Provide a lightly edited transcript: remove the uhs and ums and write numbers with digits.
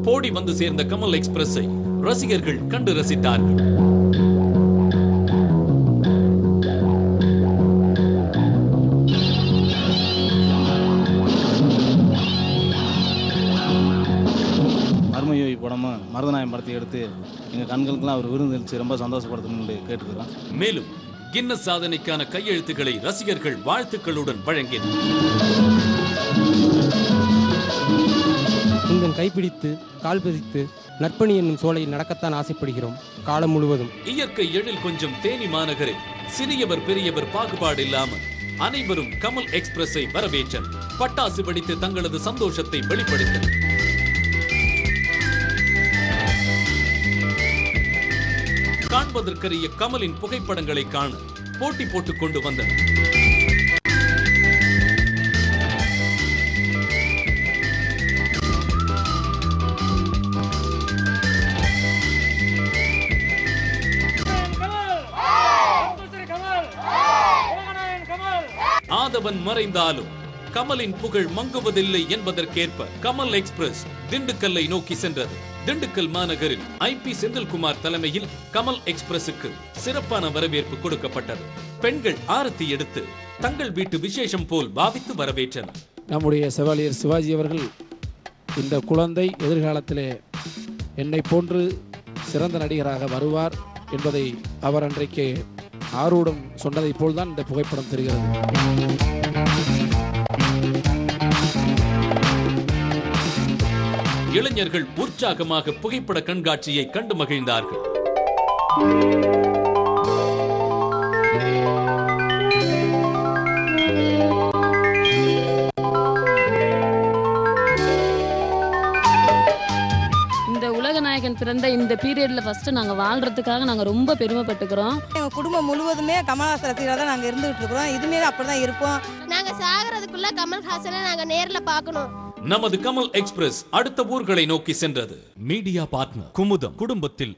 போடி வந்து சேர்ந்த கமல் எக்ஸ்பிரஸை ரசிகர்கள் கண்டு ரசித்தார்கள். மர்மயோகி படமா மருதநாயகம் படத்தை எடுத்து எங்க கண்களுக்கெல்லாம் அவர் விருந்தளிச்சு ரொம்ப சந்தோஷப்படுத்தணும்னு கேட்டுக்கிறோம். மேலும் கின்னஸ் சாதனைக்கான கையெழுத்துக்களை ரசிகர்கள் வாழ்த்துக்களுடன் வழங்கினர். உங்கள் கைப்பிடித்து கால் பதித்து நற்பணி என்னும் சோலையில் நடக்கத்தான் ஆசைப்படுகிறோம் காலம் முழுவதும். இயற்கை எழில் கொஞ்சம் தேனி மாநகரில் சிறியவர் பெரியவர் பாகுபாடு இல்லாமல் அனைவரும் கமல் எக்ஸ்பிரஸை வரவேற்றனர். பட்டாசு வெடித்து தங்களது சந்தோஷத்தை வெளிப்படுத்தினர். காண்பதற்கரிய கமலின் புகைப்படங்களை காண போட்டி போட்டுக் கொண்டு வந்தனர். ஆதவன் மறைந்தாலும் கமலின் புகழ் மங்குவதில்லை என்பதற்கேற்ப கமல் எக்ஸ்பிரஸ் திண்டுக்கல்லை நோக்கி சென்றது. திண்டுக்கல் மாநகரில் ஐபி செந்தில்குமார் தலைமையில் கமல் எக்ஸ்பிரஸுக்கு சிறப்பான வரவேற்பு கொடுக்கப்பட்டது. பெண்கள் ஆரத்தி எடுத்து தங்கள் வீட்டு விசேஷம் போல் பாவித்து வரவேற்றனர். நம்முடைய செவாலியர் சிவாஜி அவர்கள் இந்த குழந்தை எதிர்காலத்திலே என்னை போன்று சிறந்த நடிகராக வருவார் என்பதை அவர் அன்றைக்கு ஆர்வம் சொன்னதை போல்தான் இந்த புகைப்படம் தெரிகிறது. இளைஞர்கள் உற்சாகமாக புகைப்பட கண்காட்சியை கண்டு மகிழ்ந்தார்கள். உலகநாயகன் பிறந்த இந்த பீரியட்ல ஃபர்ஸ்ட் நாங்க வாழ்றதுக்காக நாங்க ரொம்ப பெருமைப்பட்டுக்கிறோம். எங்க குடும்பம் முழுவதுமே கமல்ஹாசன் ரசிகராக தான் நாங்க இருந்துகிட்டு இருக்கிறோம். இதுமே அப்படிதான் இருப்போம். நாங்க சாகறதுக்குள்ள கமல்ஹாசனை நாங்க நேர்ல பார்க்கணும். நமது கமல் எக்ஸ்பிரஸ் அடுத்த ஊர்களை நோக்கி சென்றது. மீடியா பார்ட்னர் குமுதம் குடும்பத்தில்